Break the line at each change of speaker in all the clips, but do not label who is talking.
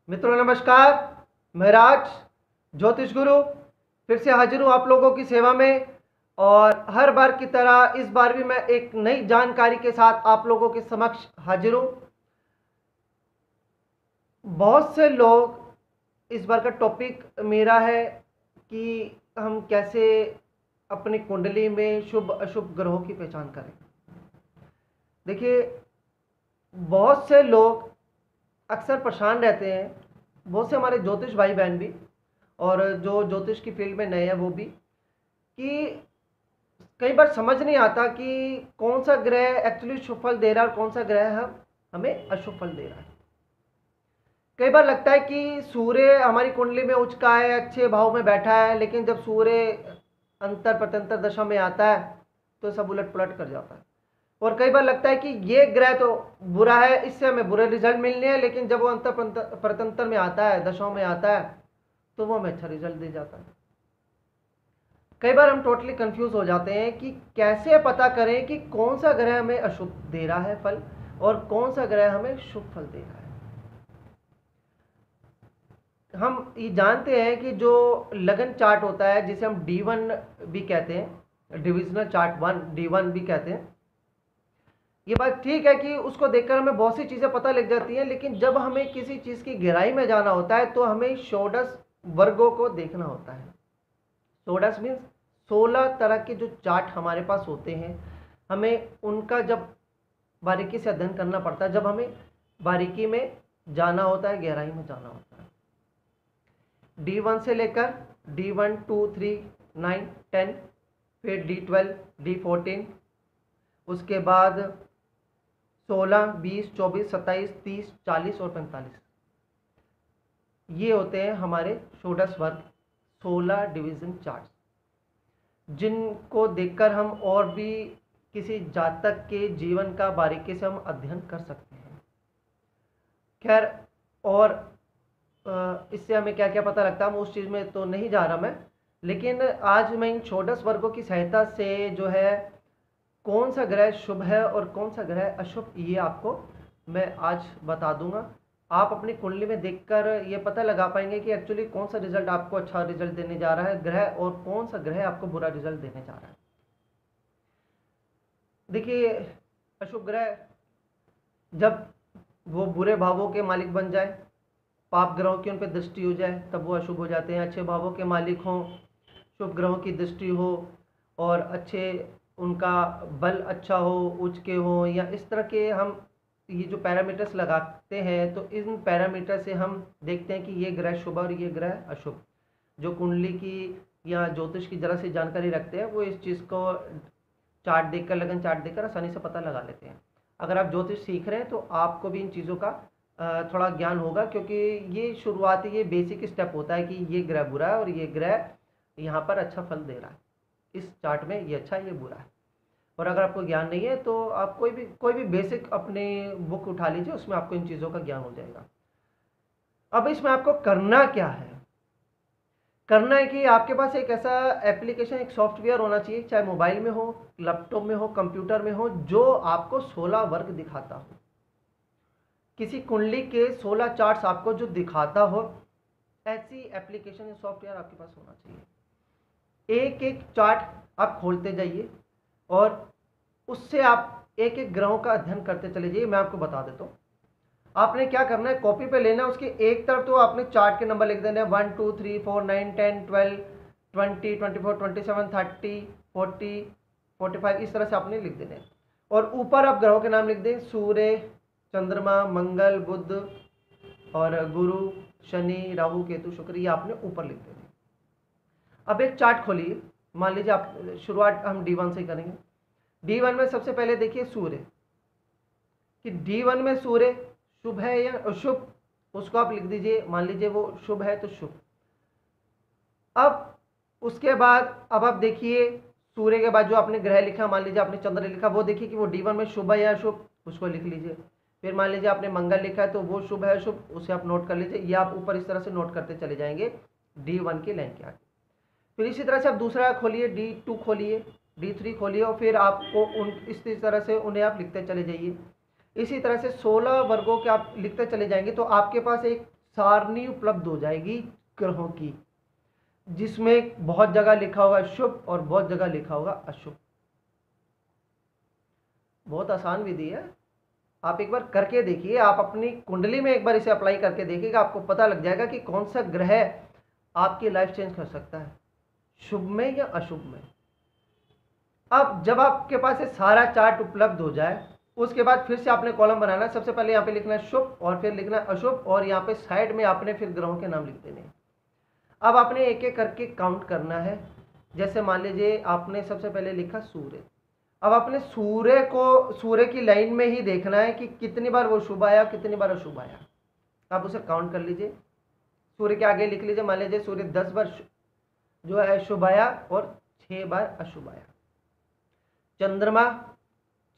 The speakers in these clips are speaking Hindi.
मित्रों नमस्कार। मैं राज ज्योतिष गुरु फिर से हाजिर हूँ आप लोगों की सेवा में। और हर बार की तरह इस बार भी मैं एक नई जानकारी के साथ आप लोगों के समक्ष हाजिर हूँ। बहुत से लोग, इस बार का टॉपिक मेरा है कि हम कैसे अपनी कुंडली में शुभ अशुभ ग्रहों की पहचान करें। देखिए, बहुत से लोग अक्सर परेशान रहते हैं, बहुत से हमारे ज्योतिष भाई बहन भी और जो ज्योतिष की फील्ड में नए हैं वो भी, कि कई बार समझ नहीं आता कि कौन सा ग्रह एक्चुअली शुभ फल दे रहा है और कौन सा ग्रह हमें अशुभ फल दे रहा है। कई बार लगता है कि सूर्य हमारी कुंडली में उच्च का है, अच्छे भाव में बैठा है, लेकिन जब सूर्य अंतर प्रत्यंतर दशा में आता है तो सब उलट पुलट कर जाता है। और कई बार लगता है कि ये ग्रह तो बुरा है, इससे हमें बुरे रिजल्ट मिलने हैं, लेकिन जब वो अंतर प्रत्यंतर में आता है, दशाओं में आता है, तो वो हमें अच्छा रिजल्ट दे जाता है। कई बार हम टोटली कंफ्यूज हो जाते हैं कि कैसे पता करें कि कौन सा ग्रह हमें अशुभ दे रहा है फल और कौन सा ग्रह हमें शुभ फल दे रहा है। हम ये जानते हैं कि जो लगन चार्ट होता है, जिसे हम D1 भी कहते हैं, डिविजनल चार्ट 1 D1 भी कहते हैं, ये बात ठीक है कि उसको देखकर हमें बहुत सी चीज़ें पता लग जाती हैं, लेकिन जब हमें किसी चीज़ की गहराई में जाना होता है तो हमें षोडश वर्गों को देखना होता है। षोडश मीन्स 16 तरह के जो चार्ट हमारे पास होते हैं, हमें उनका जब बारीकी से अध्ययन करना पड़ता है, जब हमें बारीकी में जाना होता है, गहराई में जाना होता है। D1 से लेकर D1 2 3 9 10, फिर D12 D14, उसके बाद 16 20 24 27 30 40 और 45, ये होते हैं हमारे षोडश वर्ग 16 डिवीजन चार्ट, जिनको देखकर हम और भी किसी जातक के जीवन का बारीकी से हम अध्ययन कर सकते हैं। खैर, और इससे हमें क्या क्या पता लगता है, हम उस चीज़ में तो नहीं जा रहा मैं, लेकिन आज मैं इन षोडश वर्गों की सहायता से जो है कौन सा ग्रह शुभ है और कौन सा ग्रह अशुभ, ये आपको मैं आज बता दूंगा। आप अपनी कुंडली में देखकर ये पता लगा पाएंगे कि एक्चुअली कौन सा रिजल्ट आपको अच्छा रिजल्ट देने जा रहा है ग्रह और कौन सा ग्रह आपको बुरा रिजल्ट देने जा रहा है। देखिए, अशुभ ग्रह जब वो बुरे भावों के मालिक बन जाए, पाप ग्रहों की उन पर दृष्टि हो जाए, तब वो अशुभ हो जाते हैं। अच्छे भावों के मालिक हों, शुभ ग्रहों की दृष्टि हो और अच्छे उनका बल अच्छा हो, उच्च के हो, या इस तरह के हम ये जो पैरामीटर्स लगाते हैं, तो इन पैरामीटर से हम देखते हैं कि ये ग्रह शुभ और ये ग्रह अशुभ। जो कुंडली की या ज्योतिष की जरा सी जानकारी रखते हैं, वो इस चीज़ को चार्ट देखकर, लगन चार्ट देखकर आसानी से पता लगा लेते हैं। अगर आप ज्योतिष सीख रहे हैं तो आपको भी इन चीज़ों का थोड़ा ज्ञान होगा, क्योंकि ये शुरुआती, ये बेसिक स्टेप होता है कि ये ग्रह बुरा है और ये ग्रह यहाँ पर अच्छा फल दे रहा है, इस चार्ट में ये अच्छा है ये बुरा है। और अगर आपको ज्ञान नहीं है तो आप कोई भी बेसिक अपने बुक उठा लीजिए, उसमें आपको इन चीज़ों का ज्ञान हो जाएगा। अब इसमें आपको करना क्या है? करना है कि आपके पास एक ऐसा एप्लीकेशन, एक सॉफ्टवेयर होना चाहिए, चाहे मोबाइल में हो, लैपटॉप में हो, कंप्यूटर में हो, जो आपको 16 वर्ग दिखाता हो। किसी कुंडली के 16 चार्ट्स आपको जो दिखाता हो, ऐसी एप्लीकेशन या सॉफ्टवेयर आपके पास होना चाहिए। एक एक चार्ट आप खोलते जाइए और उससे आप एक एक ग्रहों का अध्ययन करते चले जाइए। मैं आपको बता देता हूँ आपने क्या करना है। कॉपी पे लेना है, उसकी एक तरफ तो आपने चार्ट के नंबर लिख देने हैं, 1 2 3 4 9 10 12 20 24 27 30 40 45, इस तरह से आपने लिख देने हैं। और ऊपर आप ग्रहों के नाम लिख दें, सूर्य, चंद्रमा, मंगल, बुध और गुरु, शनि, राहु, केतु, शुक्र, ये आपने ऊपर लिख देने। अब एक चार्ट खोलिए, मान लीजिए आप, शुरुआत हम D1 से करेंगे। D1 में सबसे पहले देखिए सूर्य, कि D1 में सूर्य शुभ है या अशुभ, उसको आप लिख दीजिए। मान लीजिए वो शुभ है तो शुभ। अब उसके बाद अब आप देखिए सूर्य के बाद जो आपने ग्रह लिखा, मान लीजिए आपने चंद्र लिखा, वो देखिए कि वो D1 में शुभ है या अशुभ, उसको लिख लीजिए। फिर मान लीजिए आपने मंगल लिखा है तो वो शुभ है अशुभ, उसे आप नोट कर लीजिए। ये आप ऊपर इस तरह से नोट करते चले जाएंगे D1 की लाइन के आगे। फिर इसी तरह से आप दूसरा खोलिए, D2 खोलिए, D3 खोलिए, और फिर आपको उन इस तरह से उन्हें आप लिखते चले जाइए। इसी तरह से 16 वर्गों के आप लिखते चले जाएंगे तो आपके पास एक सारणी उपलब्ध हो जाएगी ग्रहों की, जिसमें बहुत जगह लिखा होगा शुभ और बहुत जगह लिखा होगा अशुभ। बहुत आसान विधि है, आप एक बार करके देखिए, आप अपनी कुंडली में एक बार इसे अप्लाई करके देखिएगा, आपको पता लग जाएगा कि कौन सा ग्रह आपकी लाइफ चेंज कर सकता है, शुभ में या अशुभ में। अब जब आपके पास ये सारा चार्ट उपलब्ध हो जाए, उसके बाद फिर से आपने कॉलम बनाना है। सबसे पहले यहाँ पे लिखना है शुभ और फिर लिखना है अशुभ, और यहाँ पे साइड में आपने फिर ग्रहों के नाम लिख देने हैं। अब आपने एक एक करके काउंट करना है। जैसे मान लीजिए आपने सबसे पहले लिखा सूर्य। अब आपने सूर्य की लाइन में ही देखना है कि कितनी बार वो शुभ आया, कितनी बार अशुभ आया। आप उसे काउंट कर लीजिए। सूर्य के आगे लिख लीजिए, मान लीजिए सूर्य 10 बार जो है शुभ आया और 6 बार अशुभ आया। चंद्रमा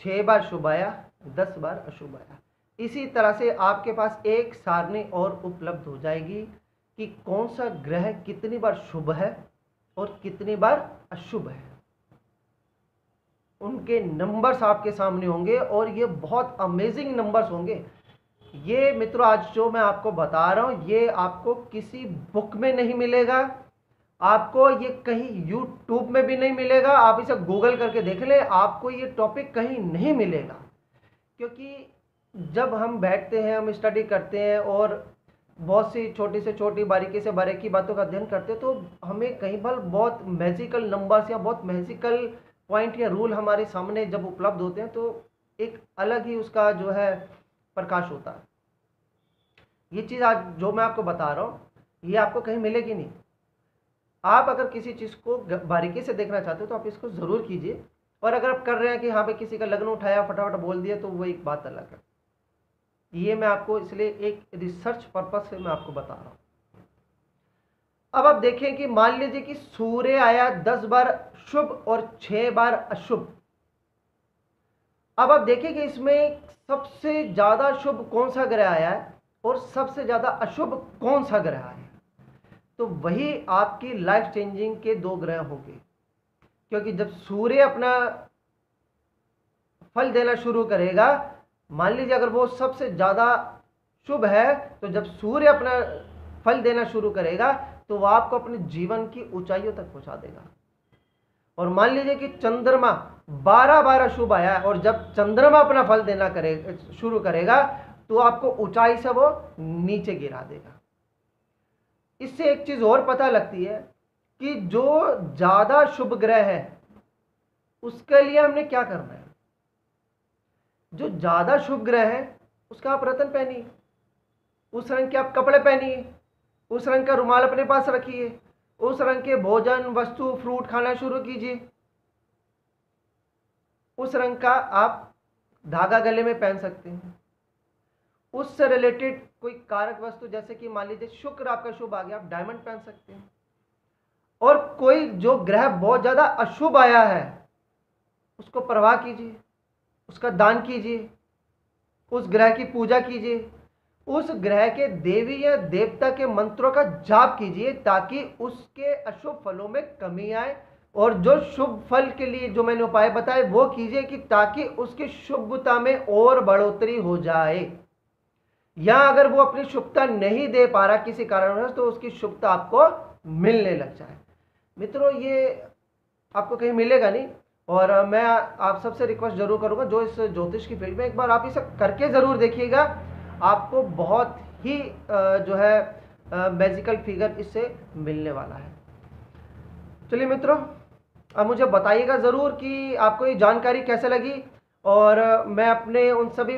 6 बार शुभ आया, 10 बार अशुभ आया। इसी तरह से आपके पास एक सारणी और उपलब्ध हो जाएगी कि कौन सा ग्रह कितनी बार शुभ है और कितनी बार अशुभ है। उनके नंबर्स आपके सामने होंगे और ये बहुत अमेजिंग नंबर्स होंगे। ये मित्रों आज जो मैं आपको बता रहा हूँ ये आपको किसी बुक में नहीं मिलेगा, आपको ये कहीं यूट्यूब में भी नहीं मिलेगा। आप इसे गूगल करके देख लें, आपको ये टॉपिक कहीं नहीं मिलेगा। क्योंकि जब हम बैठते हैं, हम स्टडी करते हैं और बहुत सी छोटी से छोटी बारीकी से बारीकी बातों का अध्ययन करते हैं, तो हमें कई बार बहुत मैजिकल नंबर्स या बहुत मैजिकल पॉइंट या रूल हमारे सामने जब उपलब्ध होते हैं तो एक अलग ही उसका जो है प्रकाश होता है। ये चीज़ आज जो मैं आपको बता रहा हूँ ये आपको कहीं मिलेगी नहीं। आप अगर किसी चीज़ को बारीकी से देखना चाहते हो तो आप इसको ज़रूर कीजिए, और अगर आप कर रहे हैं कि हाँ भाई किसी का लग्न उठाया फटाफट बोल दिया तो वो एक बात अलग है। ये मैं आपको इसलिए एक रिसर्च पर्पस से मैं आपको बता रहा हूँ। अब आप देखें कि मान लीजिए कि सूर्य आया 10 बार शुभ और 6 बार अशुभ। अब आप देखिए कि इसमें सबसे ज्यादा शुभ कौन सा ग्रह आया है और सबसे ज्यादा अशुभ कौन सा ग्रह आया है। तो वही आपकी लाइफ चेंजिंग के 2 ग्रह होंगे। क्योंकि जब सूर्य अपना फल देना शुरू करेगा, मान लीजिए अगर वो सबसे ज्यादा शुभ है, तो जब सूर्य अपना फल देना शुरू करेगा तो वह आपको अपने जीवन की ऊंचाइयों तक पहुंचा देगा। और मान लीजिए कि चंद्रमा 12 बार अशुभ आया है, और जब चंद्रमा अपना फल देना शुरू करेगा तो आपको ऊंचाई से वो नीचे गिरा देगा। इससे एक चीज और पता लगती है कि जो ज्यादा शुभ ग्रह है उसके लिए हमने क्या करना है। जो ज्यादा शुभ ग्रह है उसका आप रत्न पहनिए, उस रंग के आप कपड़े पहनिए, उस रंग का रुमाल अपने पास रखिए, उस रंग के भोजन वस्तु फ्रूट खाना शुरू कीजिए, उस रंग का आप धागा गले में पहन सकते हैं। उससे रिलेटेड कोई कारक वस्तु जैसे कि मान लीजिए शुक्र आपका शुभ आ गया, आप डायमंड पहन सकते हैं। और कोई जो ग्रह बहुत ज्यादा अशुभ आया है उसको परवाह कीजिए, उसका दान कीजिए, उस ग्रह की पूजा कीजिए, उस ग्रह के देवी या देवता के मंत्रों का जाप कीजिए ताकि उसके अशुभ फलों में कमी आए, और जो शुभ फल के लिए जो मैंने उपाय बताए वो कीजिए कि ताकि उसकी शुभता में और बढ़ोतरी हो जाए। या अगर वो अपनी शुभता नहीं दे पा रहा किसी कारणवश तो उसकी शुभता आपको मिलने लग जाए। मित्रों ये आपको कहीं मिलेगा नहीं, और मैं आप सबसे रिक्वेस्ट जरूर करूंगा जो इस ज्योतिष की फील्ड में, एक बार आप इसे करके जरूर देखिएगा, आपको बहुत ही जो है मैजिकल फिगर इससे मिलने वाला है। चलिए मित्रों, अब मुझे बताइएगा ज़रूर कि आपको ये जानकारी कैसे लगी, और मैं अपने उन सभी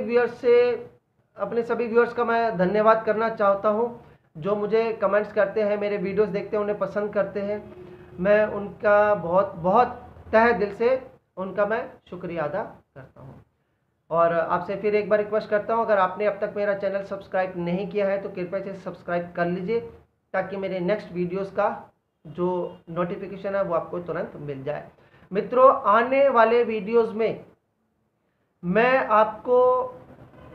व्यूअर्स का मैं धन्यवाद करना चाहता हूँ जो मुझे कमेंट्स करते हैं, मेरे वीडियोस देखते हैं, उन्हें पसंद करते हैं। मैं उनका बहुत बहुत तहे दिल से उनका मैं शुक्रिया अदा करता हूँ। और आपसे फिर एक बार रिक्वेस्ट करता हूँ, अगर आपने अब तक मेरा चैनल सब्सक्राइब नहीं किया है तो कृपया से सब्सक्राइब कर लीजिए ताकि मेरे नेक्स्ट वीडियोस का जो नोटिफिकेशन है वो आपको तुरंत मिल जाए। मित्रों आने वाले वीडियोस में मैं आपको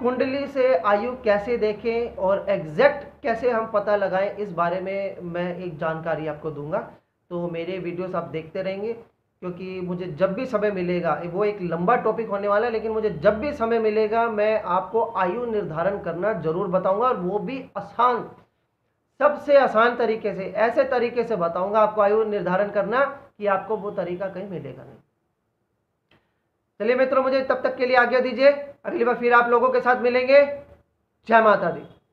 कुंडली से आयु कैसे देखें और एग्जैक्ट कैसे हम पता लगाएं इस बारे में मैं एक जानकारी आपको दूंगा। तो मेरे वीडियोस आप देखते रहेंगे, क्योंकि मुझे जब भी समय मिलेगा, वो एक लंबा टॉपिक होने वाला है, लेकिन मुझे जब भी समय मिलेगा मैं आपको आयु निर्धारण करना जरूर बताऊंगा, और वो भी आसान सबसे आसान तरीके से, ऐसे तरीके से बताऊंगा आपको आयु निर्धारण करना कि आपको वो तरीका कहीं मिलेगा नहीं। चलिए मित्रों, मुझे तब तक के लिए आज्ञा दीजिए, अगली बार फिर आप लोगों के साथ मिलेंगे। जय माता दी।